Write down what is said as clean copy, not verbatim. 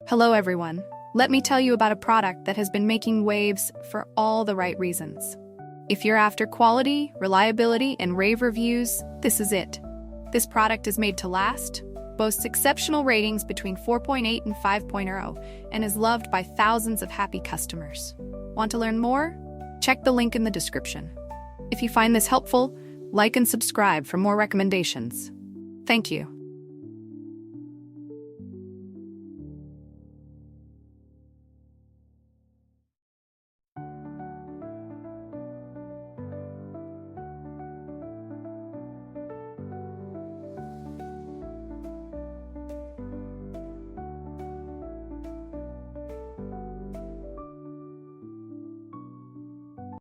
Hello everyone. Let me tell you about a product that has been making waves for all the right reasons. If you're after quality, reliability, and rave reviews, this is it. This product is made to last, boasts exceptional ratings between 4.8 and 5.0, and is loved by thousands of happy customers. Want to learn more? Check the link in the description. If you find this helpful, like and subscribe for more recommendations. Thank you.